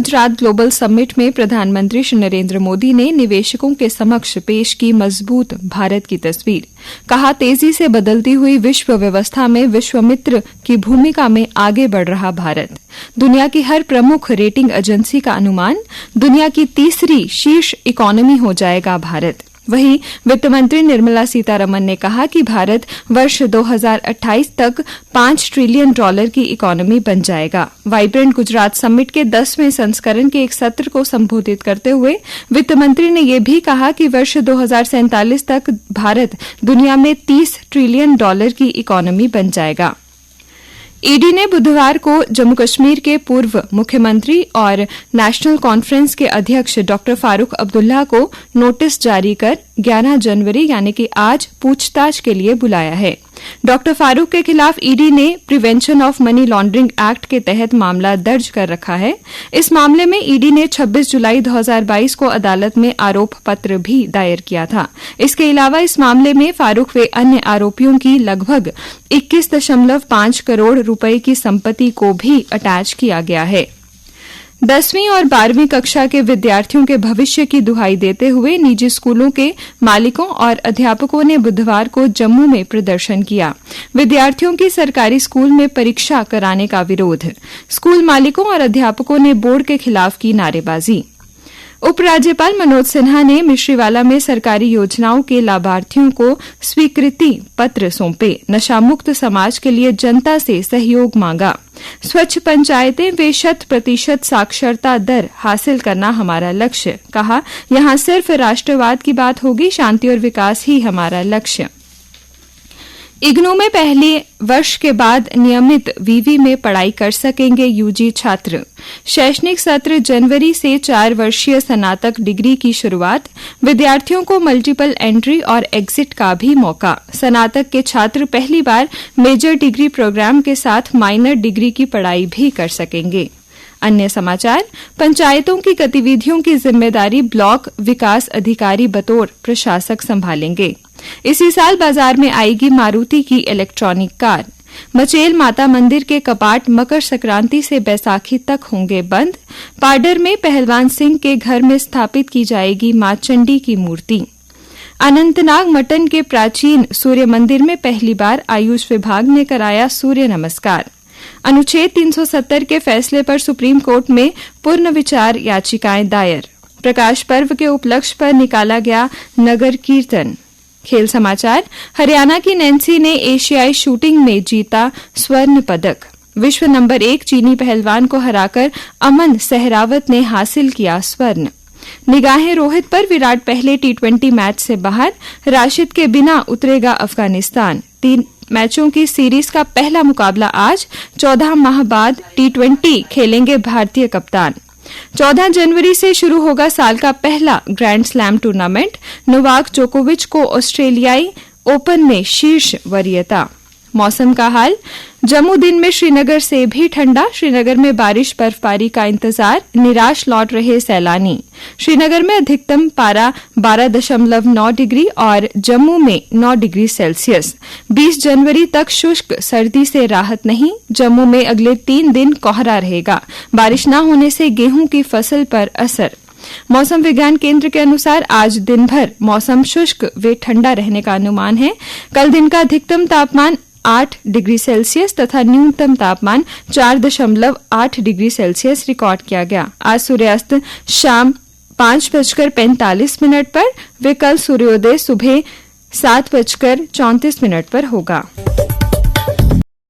Gujarat global summit में प्रधानमंत्री श्री नरेंद्र मोदी ने निवेशकों के समक्ष पेश की मजबूत भारत की तस्वीर। कहा, तेजी से बदलती हुई विश्व व्यवस्था में विश्वमित्र की भूमिका में आगे बढ़ रहा भारत। दुनिया की हर प्रमुख रेटिंग एजेंसी का अनुमान, दुनिया की तीसरी शीर्ष इकोनॉमी हो जाएगा भारत। वहीं वित्त मंत्री निर्मला सीतारमण ने कहा कि भारत वर्ष 2028 तक $5 ट्रिलियन की इकोनॉमी बन जाएगा। वाइब्रेंट गुजरात समिट के 10वें संस्करण के एक सत्र को संबोधित करते हुए वित्त मंत्री ने यह भी कहा कि वर्ष 2047 तक भारत दुनिया में $30 ट्रिलियन की इकोनॉमी बन जाएगा। ईडी ने बुधवार को जम्मू कश्मीर के पूर्व मुख्यमंत्री और नेशनल कॉन्फ्रेंस के अध्यक्ष डॉ फारूक अब्दुल्ला को नोटिस जारी कर 11 जनवरी यानी कि आज पूछताछ के लिए बुलाया है। डॉ फारूक के खिलाफ ईडी ने prevention of money laundering act के तहत मामला दर्ज कर रखा है। इस मामले में ईडी ने 26 जुलाई 2022 को अदालत में आरोप पत्र भी दायर किया था। इसके अलावा इस मामले में फारूक व अन्य आरोपियों की लगभग 21.5 करोड़ रुपए की संपत्ति को भी अटैच किया गया है। 10वीं और 12वीं कक्षा के विद्यार्थियों के भविष्य की दुहाई देते हुए निजी स्कूलों के मालिकों और अध्यापकों ने बुधवार को जम्मू में प्रदर्शन किया। विद्यार्थियों की सरकारी स्कूल में परीक्षा कराने का विरोध। स्कूल मालिकों और अध्यापकों ने बोर्ड के खिलाफ की नारेबाजी। उपराज्यपाल मनोज सिन्हा ने मिश्रीवाला में सरकारी योजनाओं के लाभार्थियों को स्वीकृति पत्र सौंपे। नशामुक्त समाज के लिए जनता से सहयोग मांगा। स्वच्छ पंचायतें व 100% साक्षरता दर हासिल करना हमारा लक्ष्य। कहा, यहां सिर्फ राष्ट्रवाद की बात होगी, शांति और विकास ही हमारा लक्ष्य। इग्नू में पहले वर्ष के बाद नियमित वीवी में पढ़ाई कर सकेंगे यूजी छात्र। शैक्षणिक सत्र जनवरी से 4 वर्षीय स्नातक डिग्री की शुरुआत। विद्यार्थियों को मल्टीपल एंट्री और एग्जिट का भी मौका। स्नातक के छात्र पहली बार मेजर डिग्री प्रोग्राम के साथ माइनर डिग्री की पढ़ाई भी कर सकेंगे। अन्य समाचार, पंचायतों की गतिविधियों की जिम्मेदारी ब्लॉक विकास अधिकारी बतौर प्रशासक संभालेंगे। इसी साल बाजार में आएगी मारुति की इलेक्ट्रॉनिक कार। मचेल माता मंदिर के कपाट मकर संक्रांति से बैसाखी तक होंगे बंद। पाडर में पहलवान सिंह के घर में स्थापित की जाएगी मां चंडी की मूर्ति। अनंतनाग मटन के प्राचीन सूर्य मंदिर में पहली बार आयुष विभाग ने कराया सूर्य नमस्कार। अनुच्छेद 370 के फैसले पर सुप्रीम कोर्ट में पुनर्विचार याचिकाएं दायर। प्रकाश पर्व के उपलक्ष्य पर निकाला गया नगर कीर्तन। खेल समाचार, हरियाणा की नैन्सी ने एशियाई शूटिंग में जीता स्वर्ण पदक। विश्व नंबर 1 चीनी पहलवान को हराकर अमन सहरावत ने हासिल किया स्वर्ण। निगाहें रोहित पर, विराट पहले टी20 मैच से बाहर। राशिद के बिना उतरेगा अफगानिस्तान। 3 मैचों की सीरीज का पहला मुकाबला आज। 14 माह बाद टी20 खेलेंगे भारतीय कप्तान। 14 जनवरी से शुरू होगा साल का पहला ग्रैंड स्लैम टूर्नामेंट। नोवाक जोकोविच को ऑस्ट्रेलियाई ओपन में शीर्ष वरीयता। मौसम का हाल, जम्मू दिन में श्रीनगर से भी ठंडा। श्रीनगर में बारिश बर्फबारी का इंतजार, निराश लौट रहे सैलानी। श्रीनगर में अधिकतम पारा 12.9 डिग्री और जम्मू में 9 डिग्री सेल्सियस। 20 जनवरी तक शुष्क सर्दी से राहत नहीं। जम्मू में अगले 3 दिन कोहरा रहेगा। बारिश न होने से गेहूं की फसल पर असर। मौसम विज्ञान केंद्र के अनुसार आज दिन भर मौसम शुष्क व ठंडा रहने का अनुमान है। कल दिन का अधिकतम तापमान 8 डिग्री सेल्सियस तथा न्यूनतम तापमान 4.8 डिग्री सेल्सियस रिकॉर्ड किया गया। आज सूर्यास्त शाम 5:45 पर व कल सूर्योदय सुबह 7:34 पर होगा।